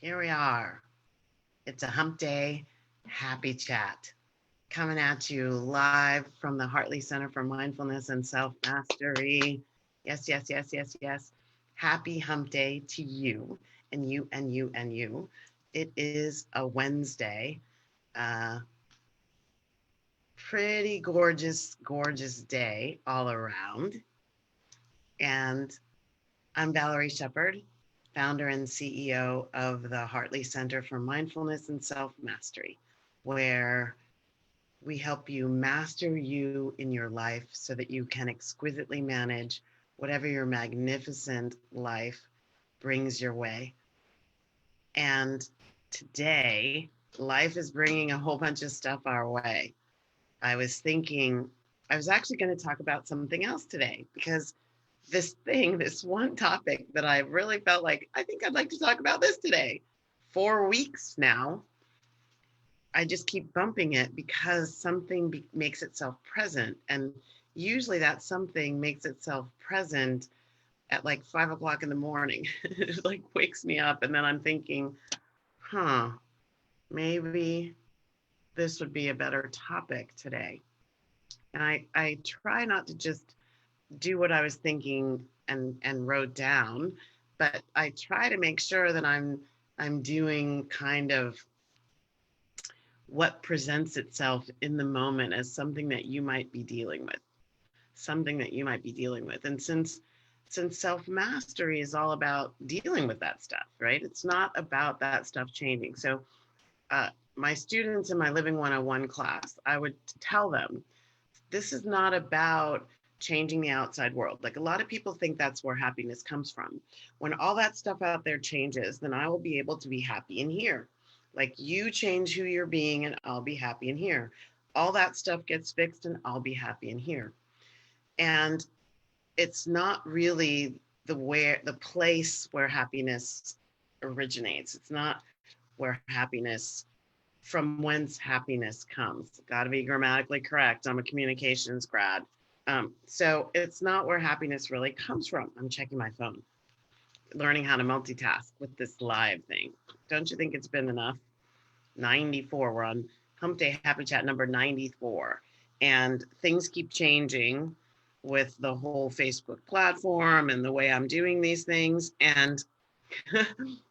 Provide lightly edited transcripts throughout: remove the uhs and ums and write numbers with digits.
Here we are. It's a Hump Day Happy Chat coming at you live from the Hartley Center for Mindfulness and Self Mastery. Yes, yes, yes, yes, yes. Happy Hump Day to you and you and you and you. It is a Wednesday. Uh, Pretty gorgeous, gorgeous day all around. And I'm Valerie Shepard, founder and CEO of the Hartley Center for Mindfulness and Self Mastery, where we help you master you in your life so that you can exquisitely manage whatever your magnificent life brings your way. And today, life is bringing a whole bunch of stuff our way. I was thinking, I was actually going to talk about something else today because this one topic that I really felt like, I think I'd like to talk about this today. 4 weeks now, I just keep bumping it because something makes itself present. And usually that something makes itself present at like 5 o'clock in the morning. It like wakes me up. And then I'm thinking, huh, maybe this would be a better topic today. And I try not to just do what I was thinking and wrote down, but I try to make sure that I'm doing kind of what presents itself in the moment as something that you might be dealing with, something that you might be dealing with. And since self-mastery is all about dealing with that stuff, right? It's not about that stuff changing. So my students in my Living 101 class, I would tell them, this is not about changing the outside world. Like a lot of people think that's where happiness comes from. When all that stuff out there changes, then I will be able to be happy in here. Like you change who you're being and I'll be happy in here. All that stuff gets fixed and I'll be happy in here. And it's not really the place where happiness originates. It's not where happiness from whence happiness comes. Got to be grammatically correct. I'm a communications grad. So it's not where happiness really comes from. I'm checking my phone, learning how to multitask with this live thing. Don't you think it's been enough? 94. We're on Hump Day Happy Chat number 94. And things keep changing with the whole Facebook platform and the way I'm doing these things. And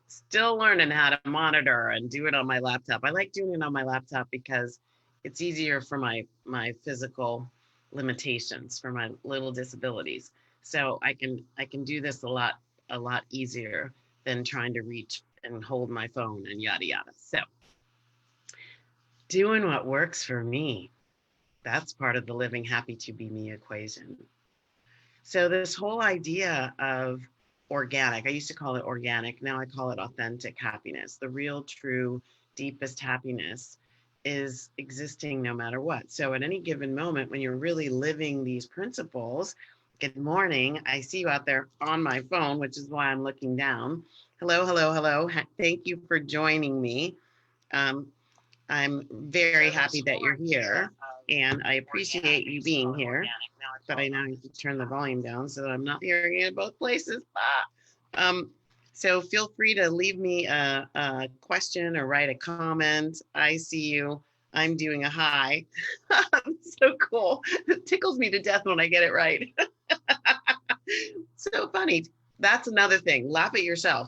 still learning how to monitor and do it on my laptop. I like doing it on my laptop because it's easier for my physical limitations, for my little disabilities. So I can do this a lot easier than trying to reach and hold my phone and yada yada. So doing what works for me. That's part of the living happy to be me equation. So this whole idea of organic, I used to call it organic, now I call it authentic happiness. The real, true, deepest happiness is existing no matter what. So at any given moment, when you're really living these principles, good morning. I see you out there on my phone, which is why I'm looking down. Hello, hello, hello. Thank you for joining me. Um, I'm very happy that you're here, and I appreciate you being here. But I now need to turn the volume down so that I'm not hearing it in both places. So feel free to leave me a question or write a comment. I see you. I'm doing a hi. So cool. It tickles me to death when I get it right. So funny. That's another thing. Laugh at yourself.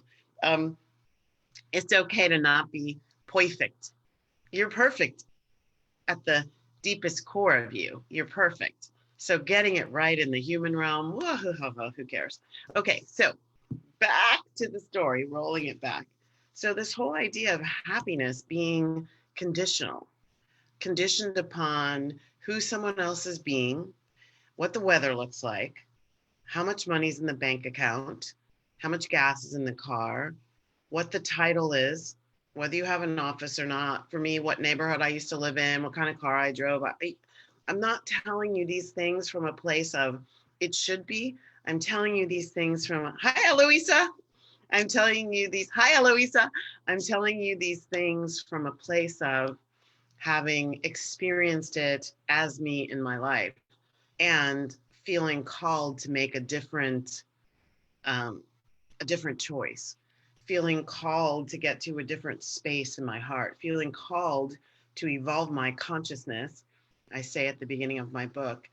It's okay to not be perfect. You're perfect at the deepest core of you. You're perfect. So getting it right in the human realm, who cares? Okay, so back to the story, rolling it back. So this whole idea of happiness being conditional, conditioned upon who someone else is being, what the weather looks like, how much money's in the bank account, how much gas is in the car, what the title is, whether you have an office or not. For me, what neighborhood I used to live in, what kind of car I drove. I'm not telling you these things from a place of it should be. I'm telling you these things from, hi, Eloisa. I'm telling you these, hi, Eloisa. I'm telling you these things from a place of having experienced it as me in my life and feeling called to make a different choice, feeling called to get to a different space in my heart, feeling called to evolve my consciousness. I say at the beginning of my book,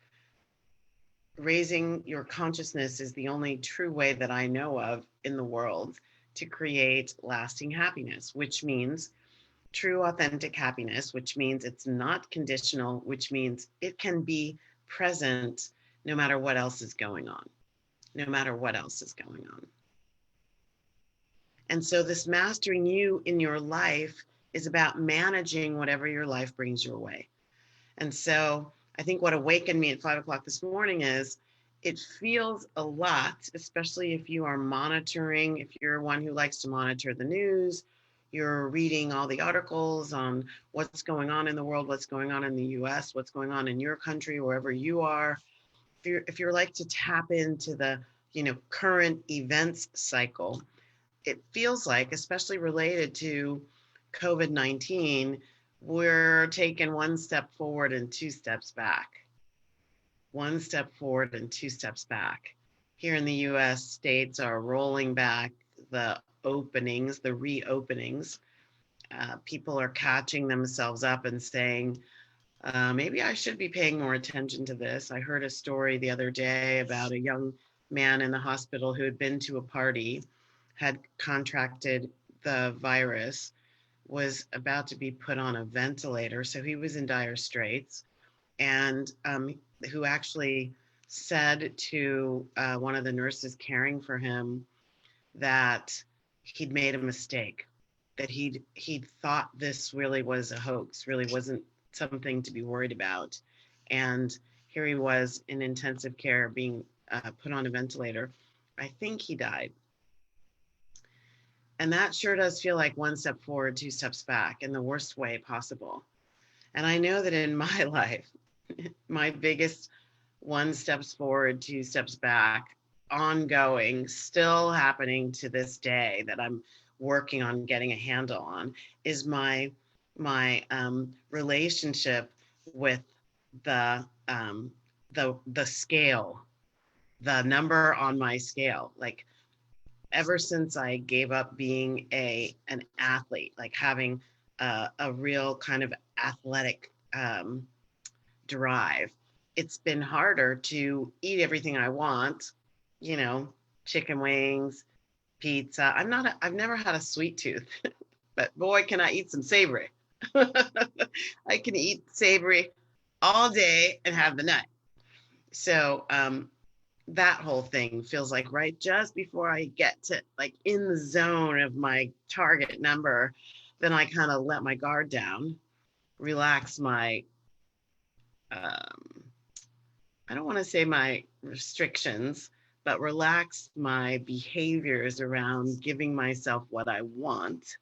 raising your consciousness is the only true way that I know of in the world to create lasting happiness, which means true, authentic happiness, which means it's not conditional, which means it can be present no matter what else is going on, no matter what else is going on. And so, this mastering you in your life is about managing whatever your life brings your way. And so, I think what awakened me at 5 o'clock this morning is it feels a lot, especially if you are monitoring, if you're one who likes to monitor the news, you're reading all the articles on what's going on in the world, what's going on in the US, what's going on in your country, wherever you are. If you're like to tap into the, current events cycle, it feels like, especially related to COVID-19, we're taking one step forward and two steps back. One step forward and two steps back. Here in the US, states are rolling back the openings, the reopenings. People are catching themselves up and saying, maybe I should be paying more attention to this. I heard a story the other day about a young man in the hospital who had been to a party, had contracted the virus, was about to be put on a ventilator. So he was in dire straits, and who actually said to one of the nurses caring for him that he'd made a mistake, that he'd thought this really was a hoax, really wasn't something to be worried about. And here he was in intensive care being put on a ventilator. I think he died. And that sure does feel like one step forward, two steps back in the worst way possible. And I know that in my life, my biggest one steps forward, two steps back, ongoing, still happening to this day, that I'm working on getting a handle on, is my relationship with the scale, the number on my scale. Like, ever since I gave up being an athlete, like having a real kind of athletic drive, it's been harder to eat everything I want, chicken wings, pizza. I've never had a sweet tooth, but boy, can I eat some savory. I can eat savory all day and have the nut. So that whole thing feels like right just before I get to like in the zone of my target number, then I kind of let my guard down, relax my, I don't want to say my restrictions, but relax my behaviors around giving myself what I want.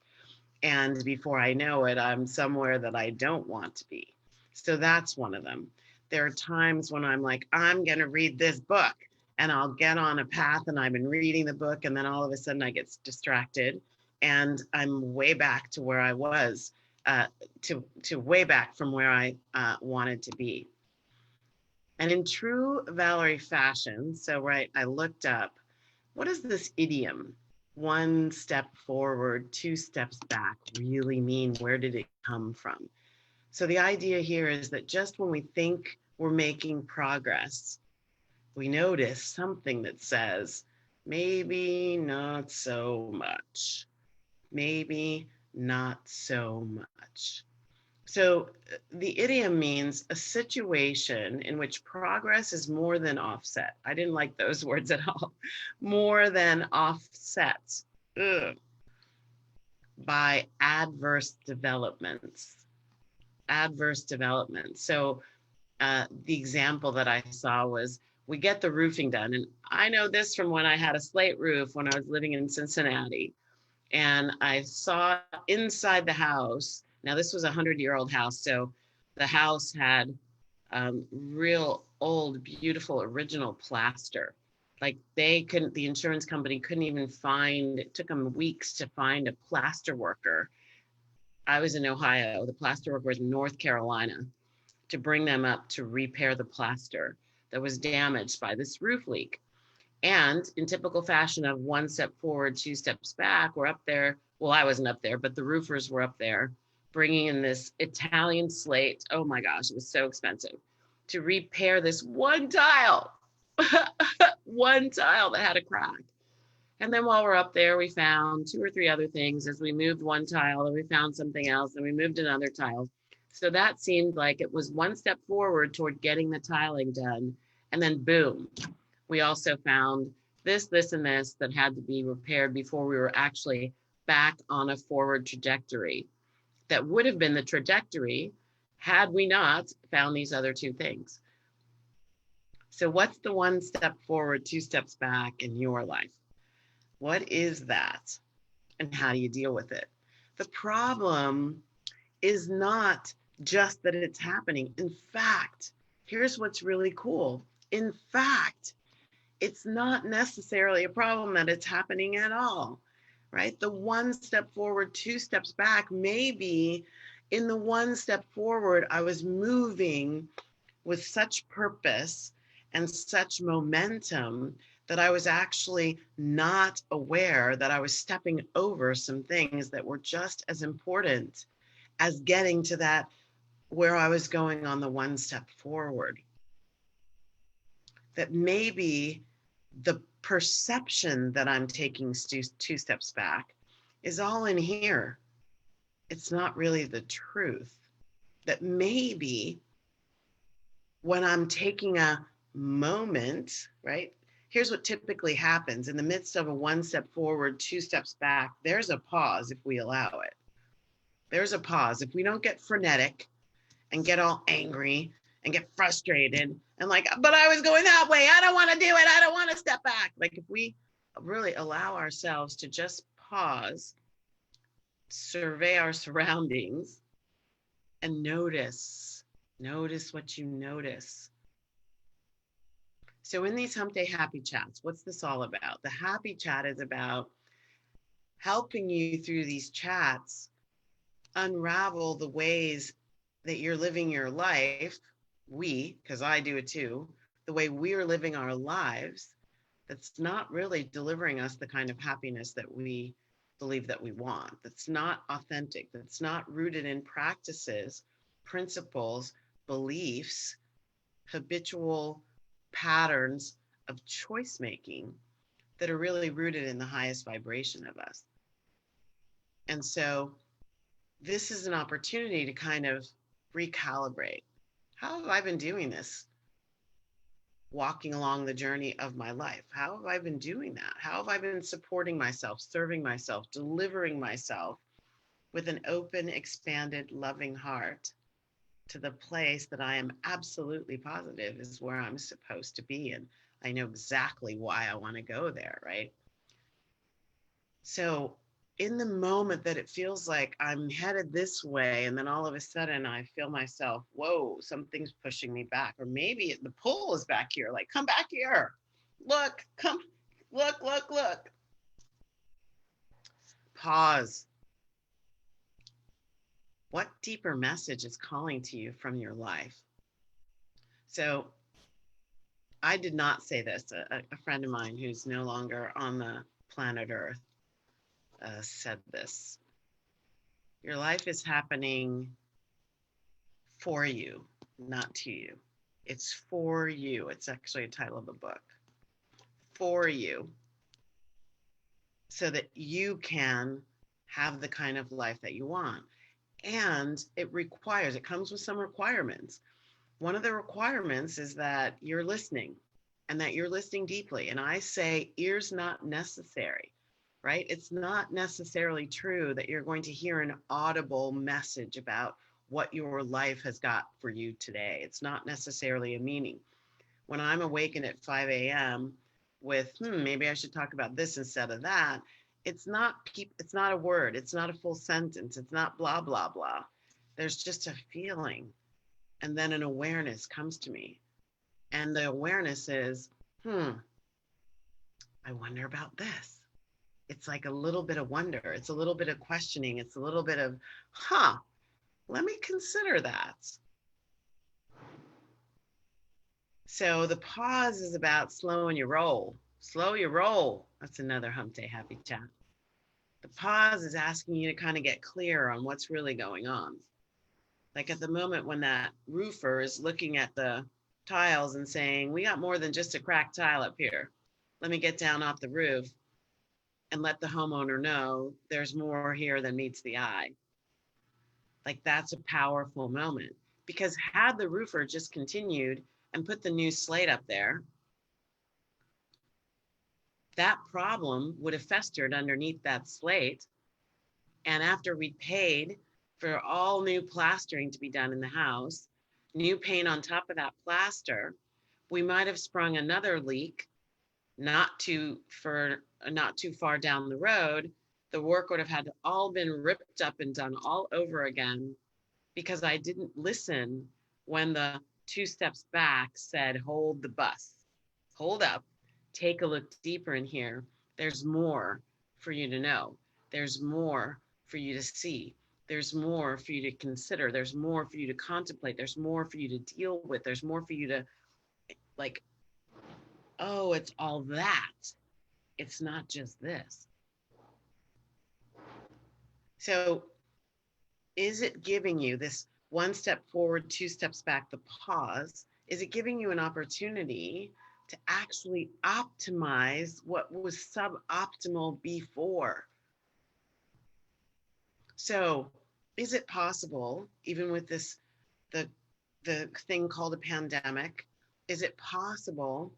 And before I know it, I'm somewhere that I don't want to be. So that's one of them. There are times when I'm like, I'm going to read this book, and I'll get on a path and I've been reading the book, and then all of a sudden I get distracted and I'm way back to where I was, to way back from where I wanted to be. And in true Valerie fashion, so right, I looked up, what is this idiom? One step forward, two steps back really mean? Where did it come from? So the idea here is that just when we think we're making progress, we notice something that says, maybe not so much, maybe not so much. So the idiom means a situation in which progress is more than offset. I didn't like those words at all. More than offset by adverse developments. Adverse developments. So the example that I saw was, we get the roofing done. And I know this from when I had a slate roof when I was living in Cincinnati. And I saw inside the house, now this was a 100-year-old house, so the house had real old, beautiful, original plaster. Like the insurance company couldn't even find, it took them weeks to find a plaster worker. I was in Ohio, the plaster worker was in North Carolina, to bring them up to repair the plaster that was damaged by this roof leak. And in typical fashion of one step forward, two steps back, we're up there. Well, I wasn't up there, but the roofers were up there bringing in this Italian slate. Oh my gosh, it was so expensive to repair this one tile, one tile that had a crack. And then while we're up there, we found two or three other things. As we moved one tile, and we found something else, and we moved another tile. So that seemed like it was one step forward toward getting the tiling done. And then boom, we also found this, and this that had to be repaired before we were actually back on a forward trajectory. That would have been the trajectory had we not found these other two things. So what's the one step forward, two steps back in your life? What is that? And how do you deal with it? The problem is not just that it's happening. In fact, here's what's really cool. In fact, it's not necessarily a problem that it's happening at all, right? The one step forward, two steps back, maybe in the one step forward, I was moving with such purpose and such momentum that I was actually not aware that I was stepping over some things that were just as important as getting to that where I was going on the one step forward. That maybe the perception that I'm taking two steps back is all in here. It's not really the truth. That maybe when I'm taking a moment, right? Here's what typically happens in the midst of a one step forward, two steps back. There's a pause if we allow it. There's a pause. If we don't get frenetic and get all angry and get frustrated and like, but I was going that way. I don't want to do it. I don't want to step back. Like if we really allow ourselves to just pause, survey our surroundings and notice what you notice. So in these Hump Day Happy Chats, what's this all about? The Happy Chat is about helping you through these chats unravel the ways that you're living your life. Because I do it too, the way we're living our lives that's not really delivering us the kind of happiness that we believe that we want, that's not authentic, that's not rooted in practices, principles, beliefs, habitual patterns of choice making that are really rooted in the highest vibration of us. And so this is an opportunity to kind of recalibrate. How have I been doing this? Walking along the journey of my life. How have I been doing that? How have I been supporting myself, serving myself, delivering myself with an open, expanded, loving heart to the place that I am absolutely positive is where I'm supposed to be. And I know exactly why I want to go there, right? So in the moment that it feels like I'm headed this way, and then all of a sudden I feel myself, whoa, something's pushing me back. Or maybe the pull is back here, like, come back here. Look, come, look. Pause. What deeper message is calling to you from your life? So I did not say this. A friend of mine who's no longer on the planet Earth said this. Your life is happening for you, not to you. It's for you. It's actually a title of a book. For you. So that you can have the kind of life that you want. And it comes with some requirements. One of the requirements is that you're listening and that you're listening deeply. And I say ears not necessary. Right? It's not necessarily true that you're going to hear an audible message about what your life has got for you today. It's not necessarily a meaning. When I'm awakened at 5 a.m. with, maybe I should talk about this instead of that, it's not a word. It's not a full sentence. It's not blah, blah, blah. There's just a feeling. And then an awareness comes to me. And the awareness is, I wonder about this. It's like a little bit of wonder. It's a little bit of questioning. It's a little bit of, let me consider that. So the pause is about slowing your roll, Slow your roll. That's another Hump Day Happy Chat. The pause is asking you to kind of get clear on what's really going on. Like at the moment when that roofer is looking at the tiles and saying, we got more than just a cracked tile up here. Let me get down off the roof and let the homeowner know there's more here than meets the eye. Like that's a powerful moment, because had the roofer just continued and put the new slate up there, that problem would have festered underneath that slate. And after we paid for all new plastering to be done in the house, new paint on top of that plaster, we might have sprung another leak not too far down the road. The work would have had to all been ripped up and done all over again, because I didn't listen when the 2 steps back said, hold the bus, hold up, take a look deeper in here. There's more for you to know. There's more for you to see. There's more for you to consider. There's more for you to contemplate. There's more for you to deal with. There's more for you to like, oh, it's all that. It's not just this. So is it giving you this 1 step forward, 2 steps back, the pause? Is it giving you an opportunity to actually optimize what was suboptimal before? So is it possible, even with this, the thing called a pandemic, is it possible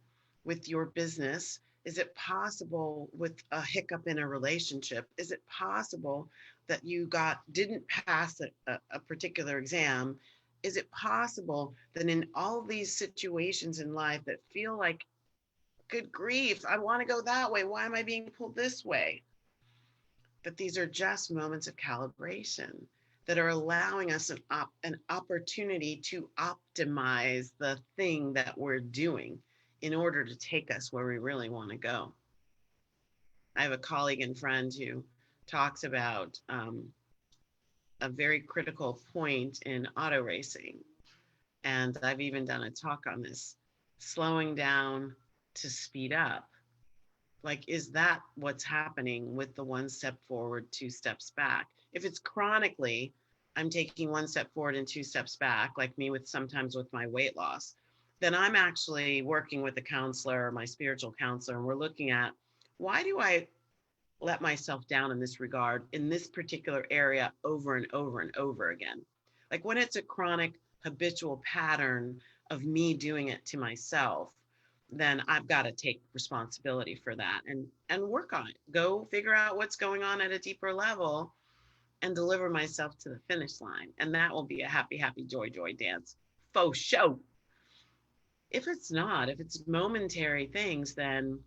with your business? Is it possible with a hiccup in a relationship? Is it possible that you didn't pass a particular exam? Is it possible that in all these situations in life that feel like, good grief, I want to go that way, why am I being pulled this way? But these are just moments of calibration that are allowing us an opportunity to optimize the thing that we're doing in order to take us where we really want to go. I have a colleague and friend who talks about a very critical point in auto racing. And I've even done a talk on this, slowing down to speed up. Like, is that what's happening with the 1 step forward, 2 steps back? If it's chronically, I'm taking 1 step forward and 2 steps back, like me sometimes with my weight loss, then I'm actually working with a counselor, my spiritual counselor, and we're looking at, why do I let myself down in this regard, in this particular area, over and over and over again? Like when it's a chronic habitual pattern of me doing it to myself, then I've got to take responsibility for that and work on it. Go figure out what's going on at a deeper level and deliver myself to the finish line. And that will be a happy, happy, joy, joy dance. Faux show. If it's not, if it's momentary things, then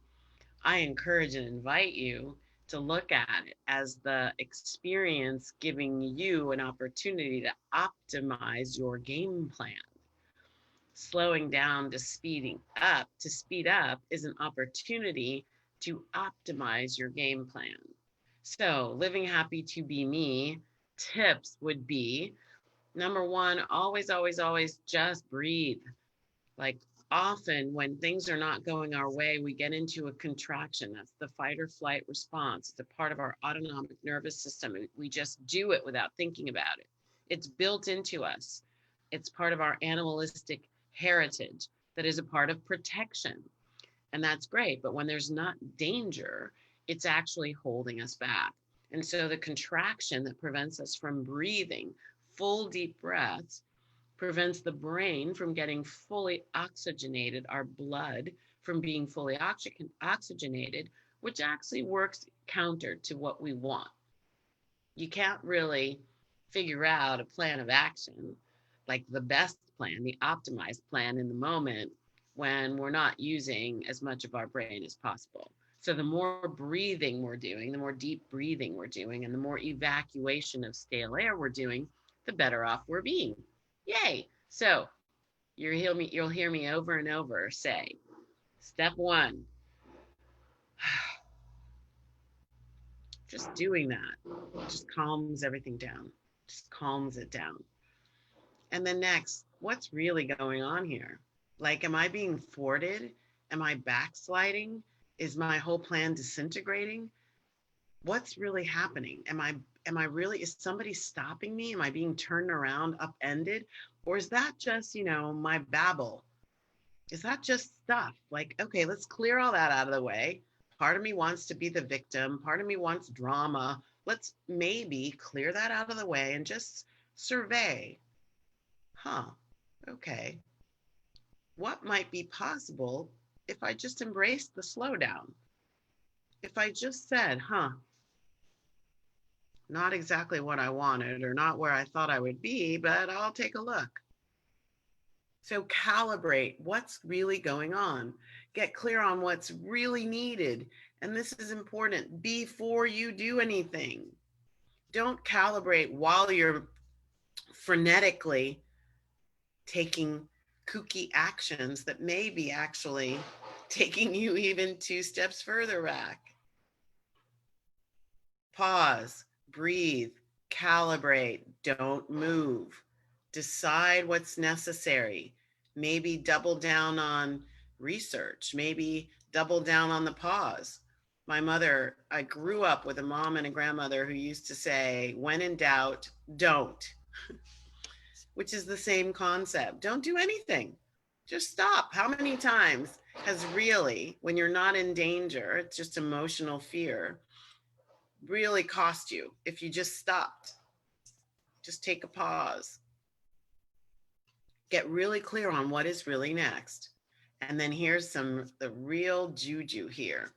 I encourage and invite you to look at it as the experience giving you an opportunity to optimize your game plan. Slowing down to speed up is an opportunity to optimize your game plan. So living happy to be me tips would be, number 1, always, always, always just breathe. Like often when things are not going our way, we get into a contraction. That's the fight or flight response. It's a part of our autonomic nervous system. And we just do it without thinking about it. It's built into us. It's part of our animalistic heritage that is a part of protection. And that's great. But when there's not danger, it's actually holding us back. And so the contraction that prevents us from breathing full deep breaths prevents the brain from getting fully oxygenated, our blood from being fully oxygenated, which actually works counter to what we want. You can't really figure out a plan of action, like the best plan, the optimized plan in the moment, when we're not using as much of our brain as possible. So the more breathing we're doing, the more deep breathing we're doing, and the more evacuation of stale air we're doing, the better off we're being. Yay. So you'll hear me over and over say, step 1, just doing that just calms everything down, just calms it down. And then next, what's really going on here? Like, am I being thwarted? Am I backsliding? Is my whole plan disintegrating? What's really happening? Am I really, is somebody stopping me? Am I being turned around, upended? Or is that just, my babble? Is that just stuff? Like, okay, let's clear all that out of the way. Part of me wants to be the victim, part of me wants drama. Let's maybe clear that out of the way and just survey. Huh, okay. What might be possible if I just embraced the slowdown? If I just said, not exactly what I wanted or not where I thought I would be, but I'll take a look. So calibrate what's really going on. Get clear on what's really needed. And this is important before you do anything. Don't calibrate while you're frenetically taking kooky actions that may be actually taking you even 2 steps further back. Pause, breathe, calibrate, don't move. Decide what's necessary. Maybe double down on research, maybe double down on the pause. I grew up with a mom and a grandmother who used to say, when in doubt, don't, which is the same concept. Don't do anything. Just stop. How many times has really, when you're not in danger, it's just emotional fear, really cost you if you just stopped? Just take a pause. Get really clear on what is really next. And then here's the real juju here.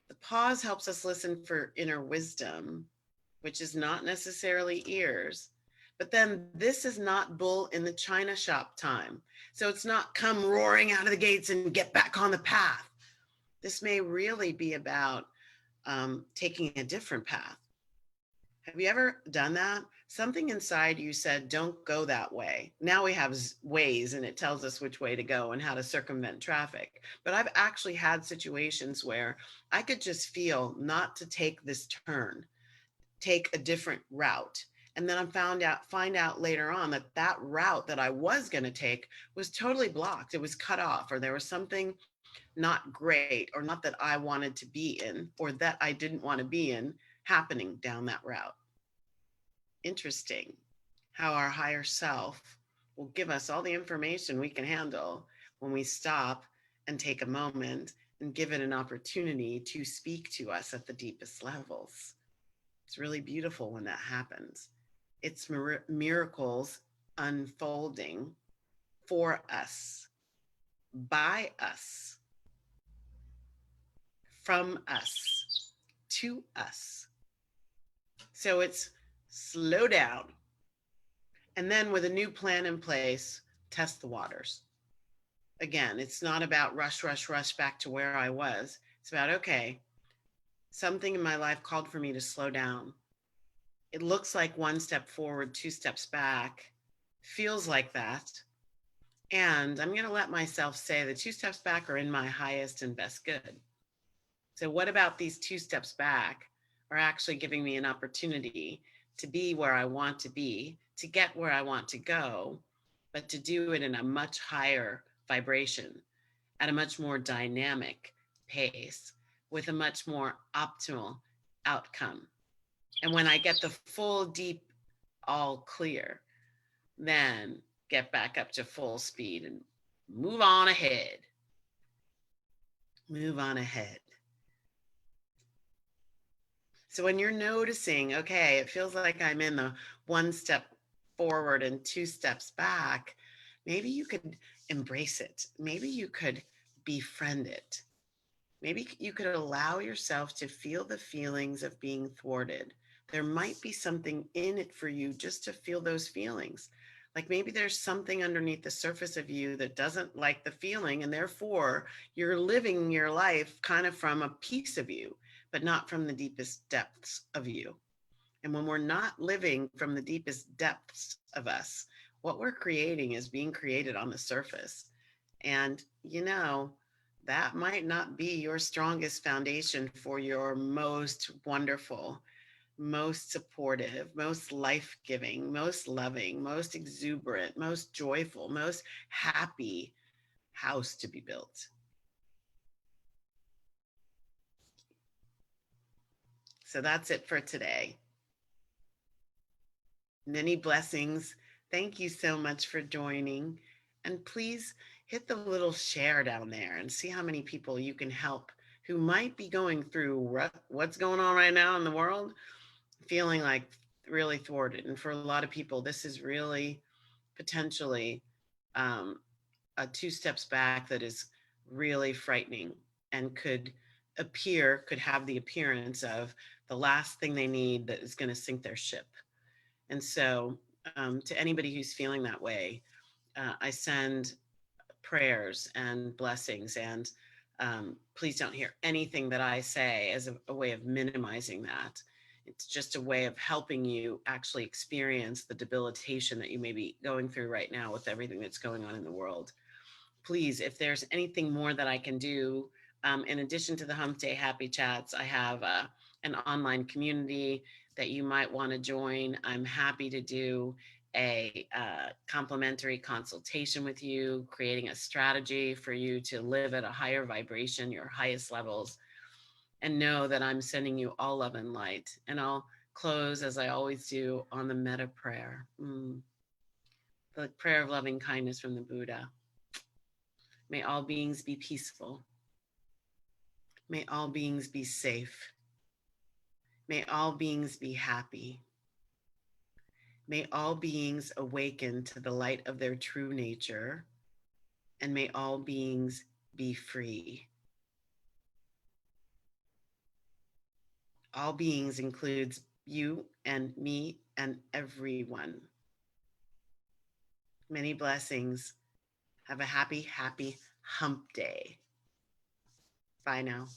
The pause helps us listen for inner wisdom, which is not necessarily ears. But then this is not bull in the china shop time. So it's not come roaring out of the gates and get back on the path. This may really be about taking a different path. Have you ever done that? Something inside you said, don't go that way. Now we have Waze and it tells us which way to go and how to circumvent traffic. But I've actually had situations where I could just feel not to take this turn, take a different route. And then I find out later on that route that I was going to take was totally blocked. It was cut off, or there was something not great, or not that I wanted to be in, or that I didn't want to be in, happening down that route. Interesting how our higher self will give us all the information we can handle when we stop and take a moment and give it an opportunity to speak to us at the deepest levels. It's really beautiful when that happens. It's miracles unfolding for us, by us, from us, to us. So it's slow down. And then with a new plan in place, test the waters. Again, it's not about rush back to where I was. It's about, okay, something in my life called for me to slow down. It looks like 1 step forward, 2 steps back. Feels like that. And I'm going to let myself say the 2 steps back are in my highest and best good. So what about these 2 steps back are actually giving me an opportunity to be where I want to be, to get where I want to go, but to do it in a much higher vibration, at a much more dynamic pace, with a much more optimal outcome. And when I get the full, deep, all clear, then get back up to full speed and move on ahead. Move on ahead. So when you're noticing, okay, it feels like I'm in the 1 step forward and 2 steps back, maybe you could embrace it. Maybe you could befriend it. Maybe you could allow yourself to feel the feelings of being thwarted. There might be something in it for you just to feel those feelings. Like maybe there's something underneath the surface of you that doesn't like the feeling, and therefore you're living your life kind of from a piece of you, but not from the deepest depths of you. And when we're not living from the deepest depths of us, what we're creating is being created on the surface. And, that might not be your strongest foundation for your most wonderful, most supportive, most life-giving, most loving, most exuberant, most joyful, most happy house to be built. So that's it for today. Many blessings. Thank you so much for joining. And please hit the little share down there and see how many people you can help who might be going through what's going on right now in the world, feeling like really thwarted. And for a lot of people, this is really potentially um, a two steps back that is really frightening and could have the appearance of the last thing they need that is going to sink their ship. And so, to anybody who's feeling that way, I send prayers and blessings. And please don't hear anything that I say as a way of minimizing that. It's just a way of helping you actually experience the debilitation that you may be going through right now with everything that's going on in the world. Please, if there's anything more that I can do, in addition to the Hump Day Happy Chats, I have an online community that you might want to join. I'm happy to do a complimentary consultation with you, creating a strategy for you to live at a higher vibration, your highest levels, and know that I'm sending you all love and light. And I'll close, as I always do, on the metta prayer, the prayer of loving kindness from the Buddha. May all beings be peaceful. May all beings be safe. May all beings be happy. May all beings awaken to the light of their true nature, and may all beings be free. All beings includes you and me and everyone. Many blessings. Have a happy, happy hump day. Bye now.